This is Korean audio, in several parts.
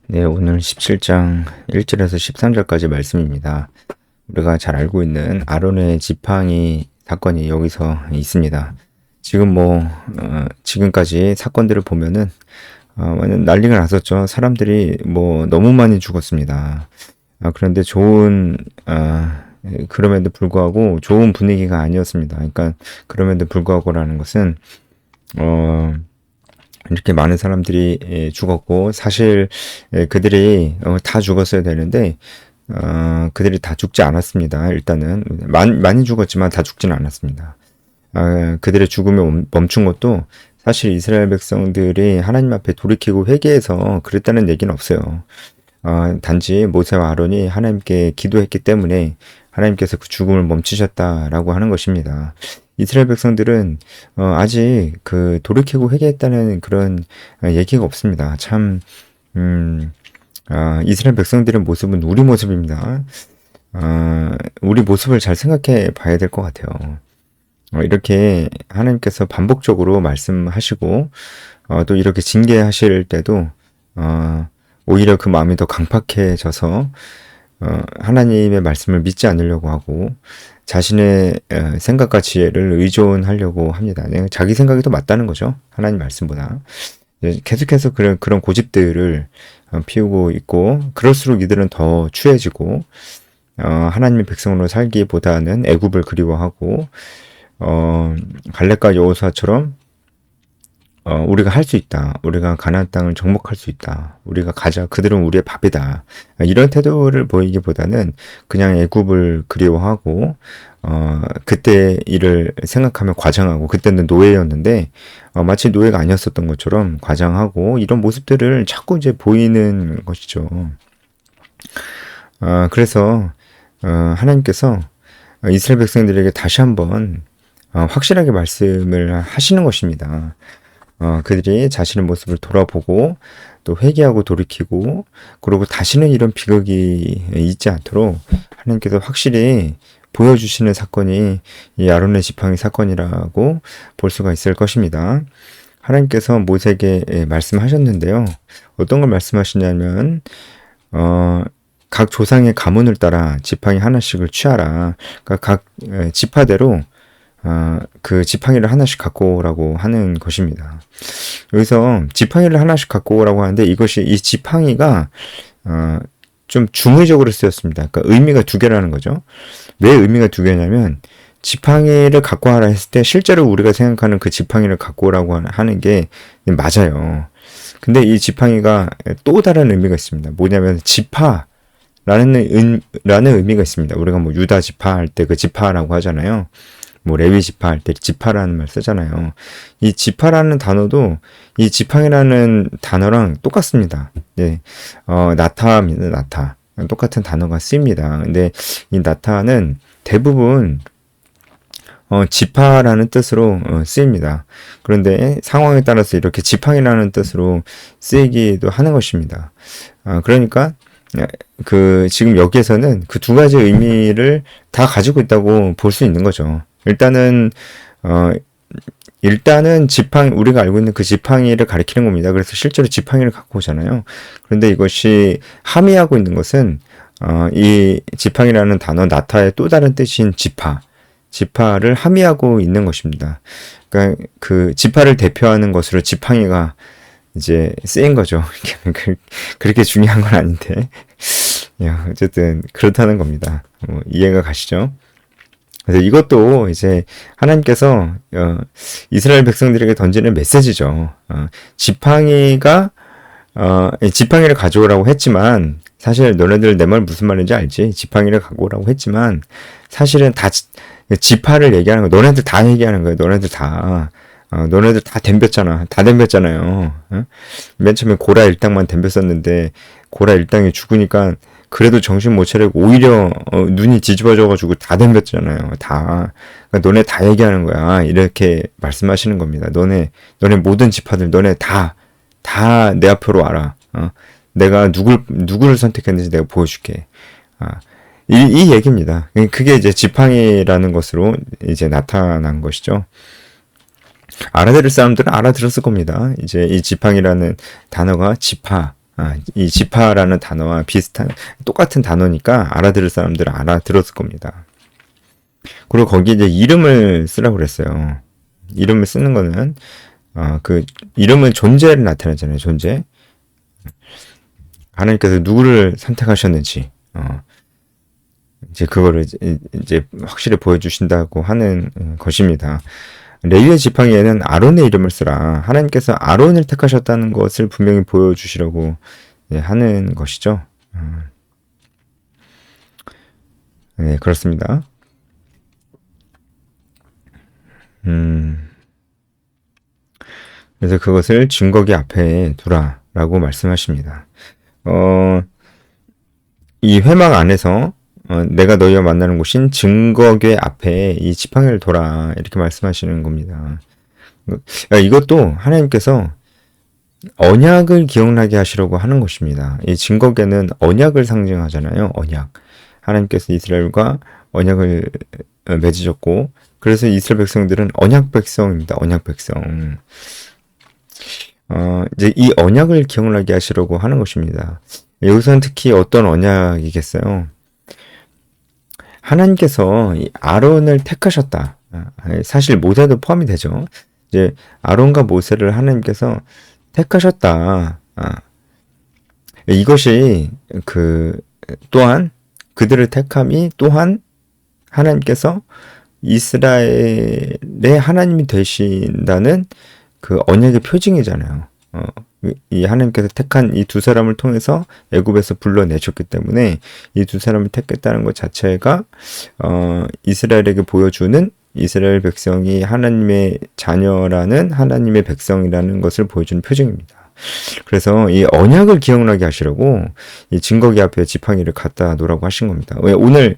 네, 오늘 17장 1절에서 13절까지 말씀입니다. 우리가 잘 알고 있는 아론의 지팡이 사건이 여기서 있습니다. 지금 지금까지 사건들을 보면은, 완전 난리가 났었죠. 사람들이 너무 많이 죽었습니다. 그런데 그럼에도 불구하고 좋은 분위기가 아니었습니다. 그러니까, 그럼에도 불구하고라는 것은, 이렇게 많은 사람들이 죽었고, 사실 그들이 다 죽었어야 되는데 그들이 다 죽지 않았습니다. 일단은 많이 죽었지만 다 죽지는 않았습니다. 그들의 죽음이 멈춘 것도 사실 이스라엘 백성들이 하나님 앞에 돌이키고 회개해서 그랬다는 얘기는 없어요. 단지 모세와 아론이 하나님께 기도했기 때문에 하나님께서 그 죽음을 멈추셨다라고 하는 것입니다. 이스라엘 백성들은 아직 그 돌이키고 회개했다는 그런 얘기가 없습니다. 참 이스라엘 백성들의 모습은 우리 모습입니다. 우리 모습을 잘 생각해 봐야 될 것 같아요. 이렇게 하나님께서 반복적으로 말씀하시고 또 이렇게 징계하실 때도 오히려 그 마음이 더 강팍해져서 하나님의 말씀을 믿지 않으려고 하고 자신의 생각과 지혜를 의존하려고 합니다. 자기 생각이 더 맞다는 거죠. 하나님 말씀보다. 계속해서 그런 고집들을 피우고 있고, 그럴수록 이들은 더 추해지고 하나님의 백성으로 살기보다는 애굽을 그리워하고 갈렙과 여호수아처럼 우리가 할 수 있다. 우리가 가나안 땅을 정복할 수 있다. 우리가 가자. 그들은 우리의 밥이다. 이런 태도를 보이기보다는 그냥 애굽을 그리워하고 그때 일을 생각하며 과장하고, 그때는 노예였는데 마치 노예가 아니었었던 것처럼 과장하고, 이런 모습들을 자꾸 이제 보이는 것이죠. 그래서 하나님께서 이스라엘 백성들에게 다시 한번 확실하게 말씀을 하시는 것입니다. 그들이 자신의 모습을 돌아보고 또 회개하고 돌이키고, 그리고 다시는 이런 비극이 있지 않도록 하나님께서 확실히 보여주시는 사건이 이 아론의 지팡이 사건이라고 볼 수가 있을 것입니다. 하나님께서 모세에게 말씀하셨는데요. 어떤 걸 말씀하시냐면 각 조상의 가문을 따라 지팡이 하나씩을 취하라. 그러니까 각 지파대로 그 지팡이를 하나씩 갖고 오라고 하는 것입니다. 여기서 지팡이를 하나씩 갖고 오라고 하는데, 이 지팡이가 좀 중의적으로 쓰였습니다. 그러니까 의미가 두 개라는 거죠. 왜 의미가 두 개냐면, 지팡이를 갖고 와라 했을 때 실제로 우리가 생각하는 그 지팡이를 갖고 오라고 하는 게 맞아요. 근데 이 지팡이가 또 다른 의미가 있습니다. 뭐냐면 지파라는 의미가 있습니다. 우리가 유다 지파 할 때 그 지파라고 하잖아요. 레위 지파 할 때 지파라는 말 쓰잖아요. 이 지파라는 단어도 이 지팡이라는 단어랑 똑같습니다. 네. 나타입니다. 나타. 똑같은 단어가 쓰입니다. 근데 이 나타는 대부분 지파라는 뜻으로 쓰입니다. 그런데 상황에 따라서 이렇게 지팡이라는 뜻으로 쓰이기도 하는 것입니다. 그러니까 지금 여기에서는 그 두 가지 의미를 다 가지고 있다고 볼 수 있는 거죠. 일단은 우리가 알고 있는 그 지팡이를 가리키는 겁니다. 그래서 실제로 지팡이를 갖고 오잖아요. 그런데 이것이 함의하고 있는 것은 이 지팡이라는 단어 나타의 또 다른 뜻인 지파를 함의하고 있는 것입니다. 그러니까 그 지파를 대표하는 것으로 지팡이가 이제 쓰인 거죠. 그렇게 중요한 건 아닌데 어쨌든 그렇다는 겁니다. 이해가 가시죠? 그래서 이것도 이제 하나님께서 이스라엘 백성들에게 던지는 메시지죠. 지팡이를 가져오라고 했지만, 사실 너네들 내 말 무슨 말인지 알지? 지팡이를 갖고 오라고 했지만 사실은 다 지파를 얘기하는 거예요. 너네들 다 얘기하는 거예요. 너네들 다 덤볐잖아. 다 덤볐잖아요. 맨 처음에 고라 일당만 덤볐었는데 고라 일당이 죽으니까 그래도 정신 못 차리고 오히려 눈이 뒤집어져가지고 다 덤볐잖아요. 다. 그러니까 너네 다 얘기하는 거야. 이렇게 말씀하시는 겁니다. 너네 모든 지파들, 너네 다 내 앞으로 와라. 내가 누구를 선택했는지 내가 보여줄게. 이 얘기입니다. 그게 이제 지팡이라는 것으로 이제 나타난 것이죠. 알아들을 사람들은 알아들었을 겁니다. 이제 이 지팡이라는 단어가 지파, 이 지파라는 단어와 비슷한 똑같은 단어니까 알아들을 사람들은 알아들었을 겁니다. 그리고 거기에 이제 이름을 쓰라고 그랬어요. 이름을 쓰는 거는 그 이름은 존재를 나타내잖아요. 존재. 하나님께서 누구를 선택하셨는지 이제 그거를 이제 확실히 보여주신다고 하는 것입니다. 레위의 지팡이에는 아론의 이름을 쓰라. 하나님께서 아론을 택하셨다는 것을 분명히 보여주시려고 하는 것이죠. 네, 그렇습니다. 그래서 그것을 증거기 앞에 두라라고 말씀하십니다. 이 회막 안에서 내가 너희와 만나는 곳인 증거궤 앞에 이 지팡이를 둬라 이렇게 말씀하시는 겁니다. 이것도 하나님께서 언약을 기억나게 하시려고 하는 것입니다. 이 증거궤는 언약을 상징하잖아요. 언약. 하나님께서 이스라엘과 언약을 맺으셨고 그래서 이스라엘 백성들은 언약 백성입니다. 언약 백성. 이제 이 언약을 기억나게 하시려고 하는 것입니다. 여기서는 특히 어떤 언약이겠어요? 하나님께서 이 아론을 택하셨다. 사실 모세도 포함이 되죠. 이제 아론과 모세를 하나님께서 택하셨다. 이것이 또한 그들을 택함이 또한 하나님께서 이스라엘의 하나님이 되신다는 그 언약의 표징이잖아요. 이 하나님께서 택한 이 두 사람을 통해서 애굽에서 불러내셨기 때문에 이 두 사람을 택했다는 것 자체가 이스라엘에게 보여주는 이스라엘 백성이 하나님의 자녀라는 하나님의 백성이라는 것을 보여주는 표징입니다. 그래서 이 언약을 기억나게 하시려고 이 증거기 앞에 지팡이를 갖다 놓으라고 하신 겁니다. 오늘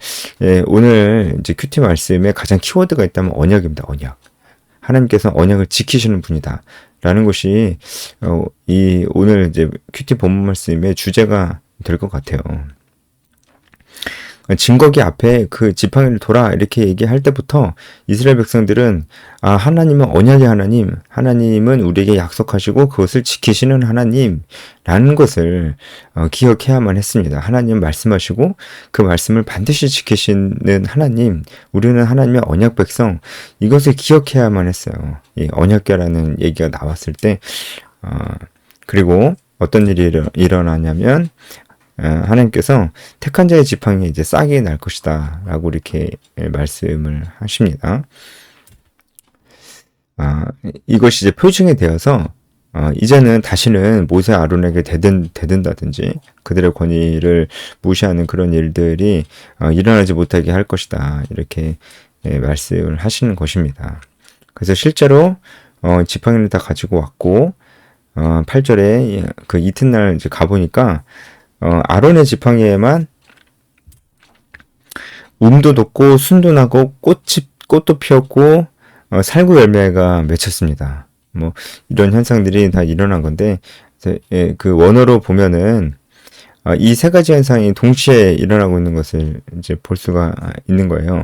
이제 큐티 말씀에 가장 키워드가 있다면 언약입니다. 언약. 하나님께서 언약을 지키시는 분이다. 라는 것이 이 오늘 이제 큐티 본문 말씀의 주제가 될 것 같아요. 증거기 앞에 그 지팡이를 둬라 이렇게 얘기할 때부터 이스라엘 백성들은 하나님은 언약의 하나님, 하나님은 우리에게 약속하시고 그것을 지키시는 하나님라는 것을 기억해야만 했습니다. 하나님은 말씀하시고 그 말씀을 반드시 지키시는 하나님, 우리는 하나님의 언약 백성, 이것을 기억해야만 했어요. 이 언약궤라는 얘기가 나왔을 때 그리고 어떤 일이 일어나냐면 하나님께서 택한 자의 지팡이에 이제 싹이 날 것이다 라고 이렇게 말씀을 하십니다. 이것이 이제 표징이 되어서 이제는 다시는 모세 아론에게 대든다든지 그들의 권위를 무시하는 그런 일들이 일어나지 못하게 할 것이다 이렇게 말씀을 하시는 것입니다. 그래서 실제로 지팡이를 다 가지고 왔고 8절에 그 이튿날 이제 가보니까 아론의 지팡이에만 움도 돋고 순도 나고 꽃도 피었고 살구 열매가 맺혔습니다. 뭐 이런 현상들이 다 일어난 건데 그 원어로 보면은 이 세 가지 현상이 동시에 일어나고 있는 것을 이제 볼 수가 있는 거예요.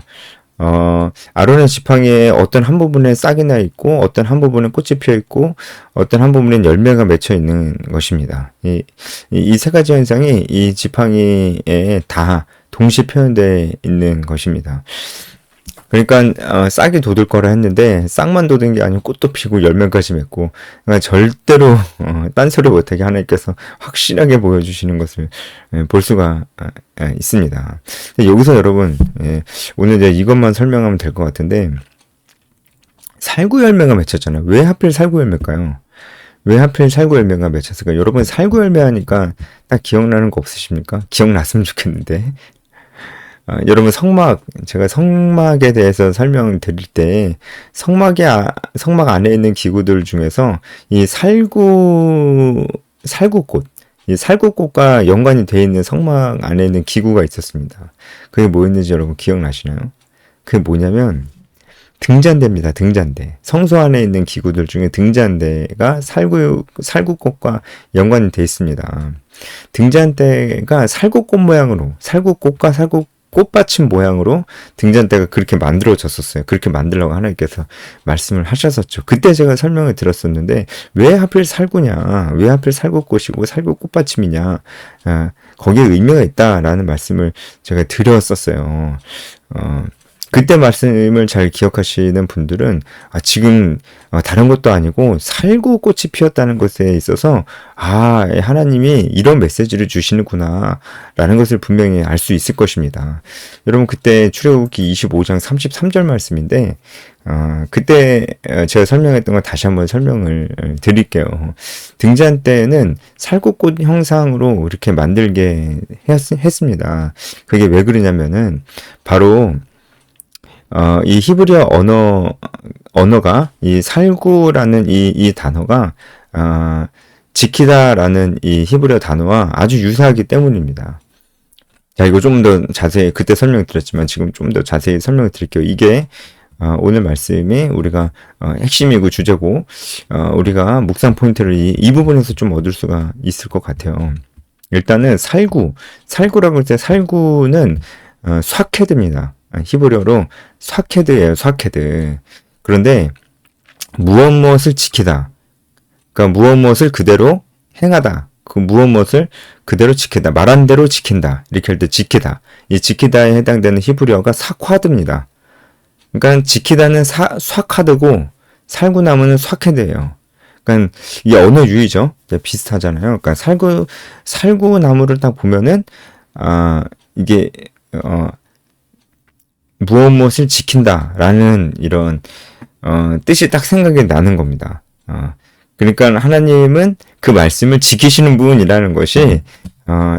아론의 지팡이에 어떤 한 부분에 싹이 나 있고 어떤 한 부분에 꽃이 피어 있고 어떤 한 부분에 열매가 맺혀 있는 것입니다. 이 세 가지 현상이 이 지팡이에 다 동시에 표현되어 있는 것입니다. 그러니까 싹이 돋을 거라 했는데 싹만 돋은 게 아니고 꽃도 피고 열매까지 맺고 그러니까 절대로 딴소리 못하게 하나님께서 확실하게 보여주시는 것을 볼 수가 있습니다. 여기서 여러분 오늘 이제 이것만 설명하면 될 것 같은데 살구 열매가 맺혔잖아요. 왜 하필 살구 열매일까요? 왜 하필 살구 열매가 맺혔을까요? 여러분 살구 열매 하니까 딱 기억나는 거 없으십니까? 기억났으면 좋겠는데 여러분 제가 성막에 대해서 설명드릴 때 성막 안에 있는 기구들 중에서 이 살구꽃 이 살구꽃과 연관이 되어 있는 성막 안에 있는 기구가 있었습니다. 그게 뭐였는지 여러분 기억나시나요? 그게 뭐냐면 등잔대입니다. 등잔대. 성소 안에 있는 기구들 중에 등잔대가 살구꽃과 연관이 되어 있습니다. 등잔대가 살구꽃 모양으로 살구꽃과 꽃받침 모양으로 등잔대가 그렇게 만들어졌었어요. 그렇게 만들라고 하나님께서 말씀을 하셨었죠. 그때 제가 설명을 들었었는데 왜 하필 살구냐, 왜 하필 살구꽃이고 살구 꽃받침이냐, 거기에 의미가 있다라는 말씀을 제가 드렸었어요. 그때 말씀을 잘 기억하시는 분들은 지금 다른 것도 아니고 살구꽃이 피었다는 것에 있어서 하나님이 이런 메시지를 주시는구나 라는 것을 분명히 알 수 있을 것입니다. 여러분 그때 출애굽기 25장 33절 말씀인데 그때 제가 설명했던 걸 다시 한번 설명을 드릴게요. 등잔대는 살구꽃 형상으로 이렇게 만들게 했습니다. 그게 왜 그러냐면은 바로 이 히브리어 언어가 이 살구라는 이 단어가 지키다라는 이 히브리어 단어와 아주 유사하기 때문입니다. 자, 이거 좀 더 자세히 그때 설명드렸지만 지금 좀 더 자세히 설명을 드릴게요. 이게 오늘 말씀이 우리가 핵심이고 주제고 우리가 묵상 포인트를 이 부분에서 좀 얻을 수가 있을 것 같아요. 일단은 살구라고 할 때 살구는 삭헤드입니다. 히브리어로 삭헤드예요, 삭헤드. 그런데 무엇을 지키다. 그러니까 무엇을 그대로 행하다. 그 무엇을 그대로 지키다. 말한 대로 지킨다. 이렇게 할 때 지키다. 이 지키다에 해당되는 히브리어가 삭화드입니다. 그러니까 지키다는 삭화드고 살구나무는 삭헤드예요. 그러니까 이 언어 유의죠. 비슷하잖아요. 그러니까 살구나무를 딱 보면은 이게 무엇을 지킨다라는 이런 뜻이 딱 생각이 나는 겁니다. 그러니까 하나님은 그 말씀을 지키시는 분이라는 것이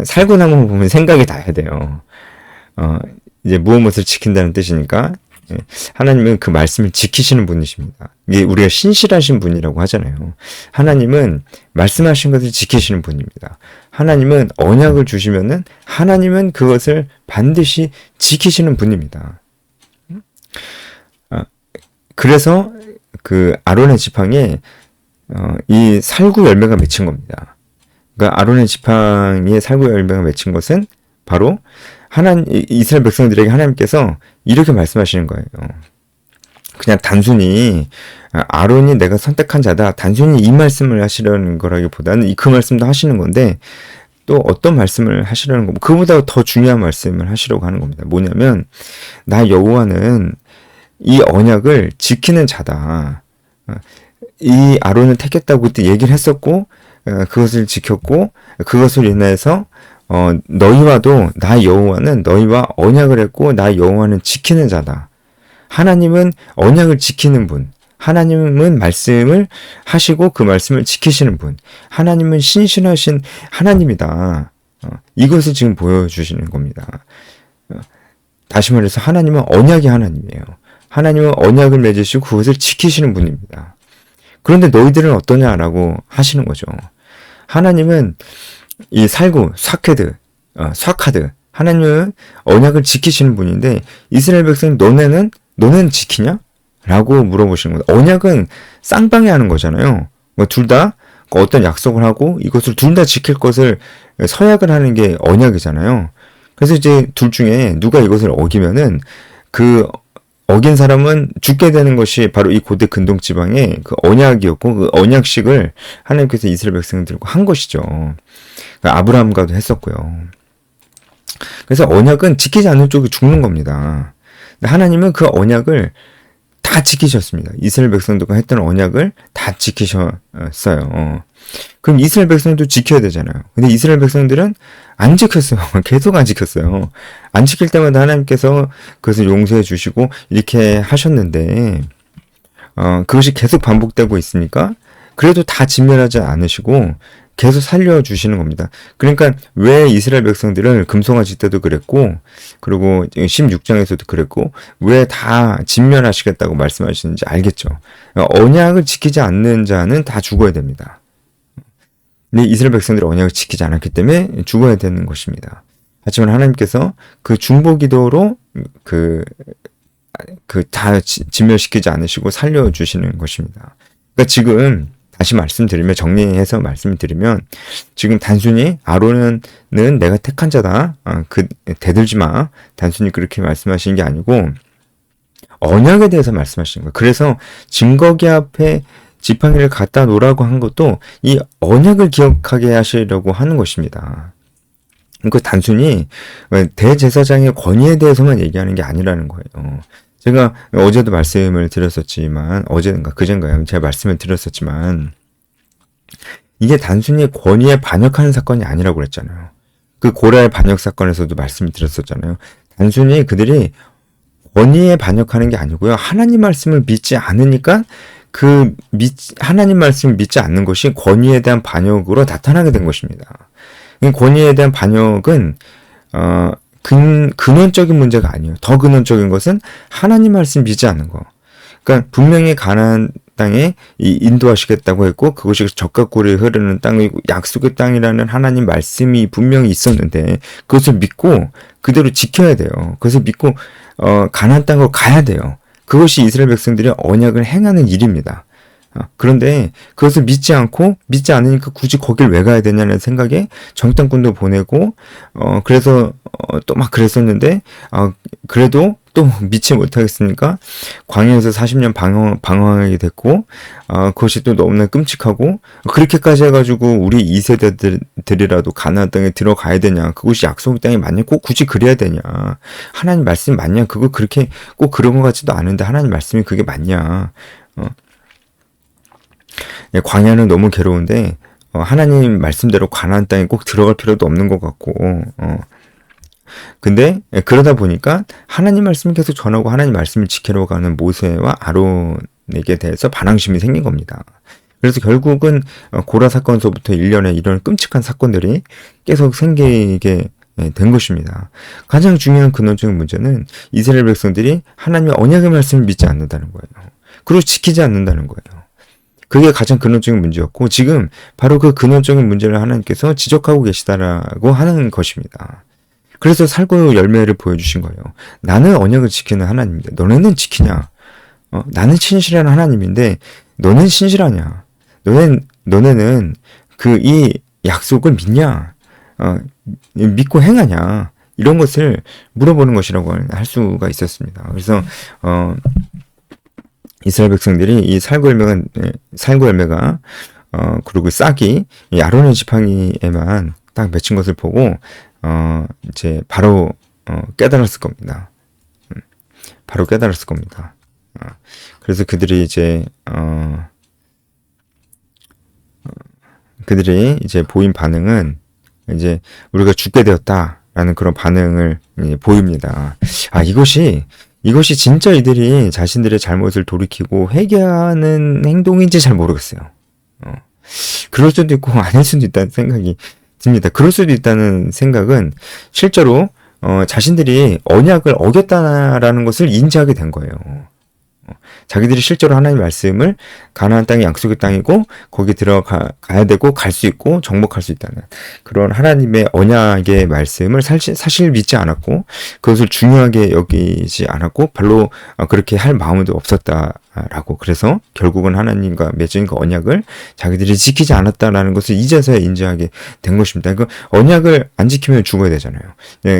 살구나무 보면 생각이 나야 돼요. 이제 무엇을 지킨다는 뜻이니까 하나님은 그 말씀을 지키시는 분이십니다. 이게 우리가 신실하신 분이라고 하잖아요. 하나님은 말씀하신 것을 지키시는 분입니다. 하나님은 언약을 주시면은 하나님은 그것을 반드시 지키시는 분입니다. 그래서 그 아론의 지팡이에 이 살구 열매가 맺힌 겁니다. 그러니까 아론의 지팡이에 살구 열매가 맺힌 것은 바로 이스라엘 백성들에게 하나님께서 이렇게 말씀하시는 거예요. 그냥 단순히 아론이 내가 선택한 자다. 단순히 이 말씀을 하시려는 거라기보다는 그 말씀도 하시는 건데 또 어떤 말씀을 하시려는 거, 그보다 더 중요한 말씀을 하시려고 하는 겁니다. 뭐냐면 나 여호와는 이 언약을 지키는 자다. 이 아론을 택했다고 그때 얘기를 했었고 그것을 지켰고 그것을 인해서 너희와도 나 여호와는 너희와 언약을 했고 나 여호와는 지키는 자다. 하나님은 언약을 지키는 분. 하나님은 말씀을 하시고 그 말씀을 지키시는 분. 하나님은 신실하신 하나님이다. 이것을 지금 보여주시는 겁니다. 다시 말해서 하나님은 언약의 하나님이에요. 하나님은 언약을 맺으시고 그것을 지키시는 분입니다. 그런데 너희들은 어떠냐라고 하시는 거죠. 하나님은 이 살구, 삭하드, 하나님은 언약을 지키시는 분인데 이스라엘 백성 너네는 지키냐? 라고 물어보시는 거예요. 언약은 쌍방이 하는 거잖아요. 둘 다 어떤 약속을 하고 이것을 둘 다 지킬 것을 서약을 하는 게 언약이잖아요. 그래서 이제 둘 중에 누가 이것을 어기면은 그 어긴 사람은 죽게 되는 것이 바로 이 고대 근동 지방의 그 언약이었고 그 언약식을 하나님께서 이스라엘 백성들과 한 것이죠. 아브라함과도 했었고요. 그래서 언약은 지키지 않는 쪽이 죽는 겁니다. 하나님은 그 언약을 다 지키셨습니다. 이스라엘 백성들과 했던 언약을 다 지키셨어요. 그럼 이스라엘 백성도 지켜야 되잖아요. 근데 이스라엘 백성들은 안 지켰어요. 계속 안 지켰어요. 안 지킬 때마다 하나님께서 그것을 용서해 주시고 이렇게 하셨는데 그것이 계속 반복되고 있으니까 그래도 다 진멸하지 않으시고 계속 살려주시는 겁니다. 그러니까 왜 이스라엘 백성들을 금송아지 때도 그랬고 그리고 16장에서도 그랬고 왜 다 진멸하시겠다고 말씀하시는지 알겠죠. 언약을 지키지 않는 자는 다 죽어야 됩니다. 근데 이스라엘 백성들이 언약을 지키지 않았기 때문에 죽어야 되는 것입니다. 하지만 하나님께서 그 중보기도로 다 진멸시키지 않으시고 살려주시는 것입니다. 그러니까 지금 다시 말씀드리면, 정리해서 말씀드리면, 지금 단순히 아론은 내가 택한 자다. 대들지 마. 단순히 그렇게 말씀하시는 게 아니고 언약에 대해서 말씀하시는 거예요. 그래서 증거기 앞에 지팡이를 갖다 놓으라고 한 것도 이 언약을 기억하게 하시려고 하는 것입니다. 그러니까 단순히 대제사장의 권위에 대해서만 얘기하는 게 아니라는 거예요. 제가 어제도 말씀을 드렸었지만, 어제인가 그젠가요? 제가 말씀을 드렸었지만, 이게 단순히 권위에 반역하는 사건이 아니라고 그랬잖아요. 그 고라의 반역 사건에서도 말씀을 드렸었잖아요. 단순히 그들이 권위에 반역하는 게 아니고요. 하나님 말씀을 믿지 않으니까 하나님 말씀을 믿지 않는 것이 권위에 대한 반역으로 나타나게 된 것입니다. 권위에 대한 반역은 근원적인 문제가 아니에요. 더 근원적인 것은 하나님 말씀 믿지 않는 거. 그러니까 분명히 가나안 땅에 인도하시겠다고 했고, 그것이 젖과 꿀이 흐르는 땅이고 약속의 땅이라는 하나님 말씀이 분명히 있었는데, 그것을 믿고 그대로 지켜야 돼요. 그것을 믿고 가나안 땅으로 가야 돼요. 그것이 이스라엘 백성들이 언약을 행하는 일입니다. 그런데 그것을 믿지 않으니까 굳이 거길 왜 가야 되냐는 생각에 정탐꾼도 보내고, 그래서 또 막 그랬었는데, 그래도 또 믿지 못하겠으니까 광야에서 40년 방황하게 됐고, 그것이 또 너무나 끔찍하고, 그렇게까지 해가지고 우리 2세대들이라도 가나안 땅에 들어가야 되냐, 그것이 약속의 땅이 맞냐, 꼭 굳이 그래야 되냐, 하나님 말씀 맞냐, 그거 그렇게 꼭 그런 것 같지도 않은데 하나님 말씀이 그게 맞냐. 광야는 너무 괴로운데 하나님 말씀대로 가나안 땅에 꼭 들어갈 필요도 없는 것 같고, 근데 그러다 보니까 하나님 말씀을 계속 전하고 하나님 말씀을 지키러 가는 모세와 아론에게 대해서 반항심이 생긴 겁니다. 그래서 결국은 고라 사건서부터 1년에 이런 끔찍한 사건들이 계속 생기게 된 것입니다. 가장 중요한 근원적인 문제는 이스라엘 백성들이 하나님의 언약의 말씀을 믿지 않는다는 거예요. 그리고 지키지 않는다는 거예요. 그게 가장 근원적인 문제였고, 지금 바로 그 근원적인 문제를 하나님께서 지적하고 계시다라고 하는 것입니다. 그래서 살고의 열매를 보여주신 거예요. 나는 언약을 지키는 하나님인데 너네는 지키냐? 나는 신실한 하나님인데 너는 신실하냐? 너네는 이 약속을 믿냐? 믿고 행하냐? 이런 것을 물어보는 것이라고 할 수가 있었습니다. 그래서 이스라엘 백성들이 이 살구 열매가 그리고 싹이 이 아론의 지팡이에만 딱 맺힌 것을 보고 이제 바로 깨달았을 겁니다. 바로 깨달았을 겁니다. 그래서 그들이 이제 보인 반응은 이제 우리가 죽게 되었다라는 그런 반응을 보입니다. 이것이 진짜 이들이 자신들의 잘못을 돌이키고 회개하는 행동인지 잘 모르겠어요. 그럴 수도 있고 아닐 수도 있다는 생각이 듭니다. 그럴 수도 있다는 생각은 실제로 자신들이 언약을 어겼다라는 것을 인지하게 된 거예요. 자기들이 실제로 하나님 말씀을 가나안 땅이 약속의 땅이고 거기 들어가야 되고 갈 수 있고 정복할 수 있다는 그런 하나님의 언약의 말씀을 사실 믿지 않았고 그것을 중요하게 여기지 않았고 별로 그렇게 할 마음도 없었다라고, 그래서 결국은 하나님과 맺은 그 언약을 자기들이 지키지 않았다라는 것을 이제서야 인지하게 된 것입니다. 그 언약을 안 지키면 죽어야 되잖아요.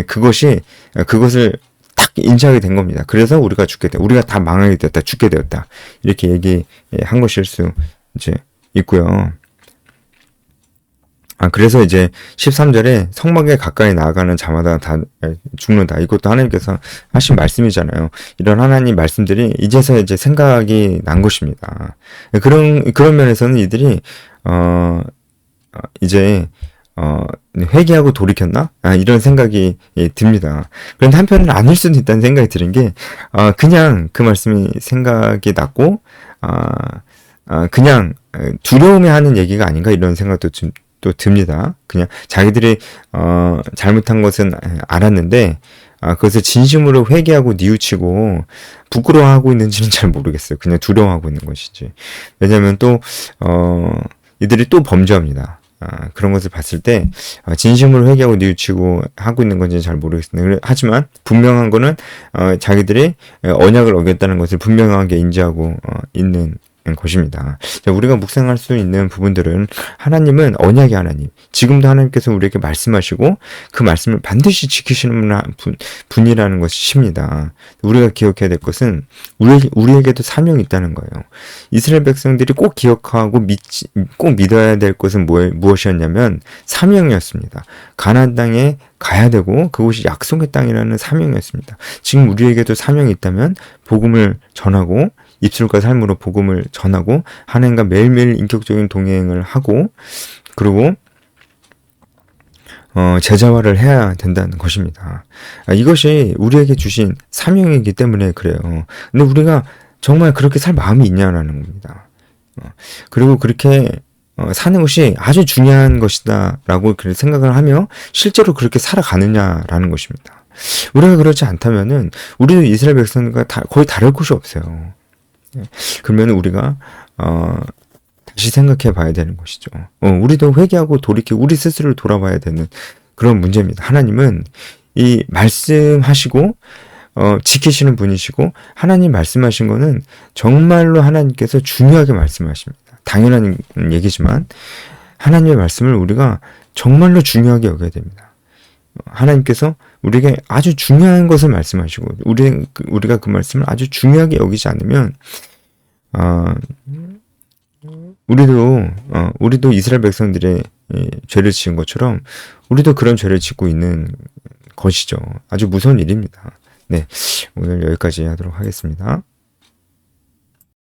그것을 딱 인지하게 된 겁니다. 그래서 우리가 우리가 다 망하게 되었다, 죽게 되었다, 이렇게 얘기한 것일 수 이제 있고요. 그래서 이제 13절에 성막에 가까이 나아가는 자마다 다 죽는다. 이것도 하나님께서 하신 말씀이잖아요. 이런 하나님 말씀들이 이제서 이제 생각이 난 것입니다. 그런 면에서는 이들이 이제 회개하고 돌이켰나? 이런 생각이 듭니다. 그런데 한편은 아닐 수도 있다는 생각이 드는 게, 그냥 그 말씀이 생각이 났고, 그냥 두려움에 하는 얘기가 아닌가 이런 생각도 또 듭니다. 그냥 자기들이 잘못한 것은 알았는데, 그것을 진심으로 회개하고 뉘우치고 부끄러워하고 있는지는 잘 모르겠어요. 그냥 두려워하고 있는 것이지. 왜냐하면 또 이들이 또 범죄합니다. 그런 것을 봤을 때 진심으로 회개하고 뉘우치고 하고 있는 건지 잘 모르겠습니다. 하지만 분명한 거는 자기들이 언약을 어겼다는 것을 분명하게 인지하고 있는 것입니다. 자, 우리가 묵상할 수 있는 부분들은 하나님은 언약의 하나님, 지금도 하나님께서 우리에게 말씀하시고 그 말씀을 반드시 지키시는 분이라는 것이십니다. 우리가 기억해야 될 것은 우리에게도 사명이 있다는 거예요. 이스라엘 백성들이 꼭 기억하고 꼭 믿어야 될 것은 무엇이었냐면 사명이었습니다. 가나안 땅에 가야 되고 그곳이 약속의 땅이라는 사명이었습니다. 지금 우리에게도 사명이 있다면 복음을 전하고 입술과 삶으로 복음을 전하고 하나님과 매일매일 인격적인 동행을 하고 그리고 제자화를 해야 된다는 것입니다. 이것이 우리에게 주신 사명이기 때문에 그래요. 근데 우리가 정말 그렇게 살 마음이 있냐라는 겁니다. 그리고 그렇게 사는 것이 아주 중요한 것이다라고 생각을 하며 실제로 그렇게 살아가느냐라는 것입니다. 우리가 그렇지 않다면은 우리도 이스라엘 백성과 거의 다를 곳이 없어요. 그러면 우리가 다시 생각해 봐야 되는 것이죠. 우리도 회개하고 돌이키고 우리 스스로를 돌아봐야 되는 그런 문제입니다. 하나님은 이 말씀하시고 지키시는 분이시고 하나님 말씀하신 거는 정말로 하나님께서 중요하게 말씀하십니다. 당연한 얘기지만 하나님의 말씀을 우리가 정말로 중요하게 여겨야 됩니다. 하나님께서 우리에게 아주 중요한 것을 말씀하시고 우리가 그 말씀을 아주 중요하게 여기지 않으면 우리도 이스라엘 백성들의 죄를 지은 것처럼 우리도 그런 죄를 짓고 있는 것이죠. 아주 무서운 일입니다. 네, 오늘 여기까지 하도록 하겠습니다.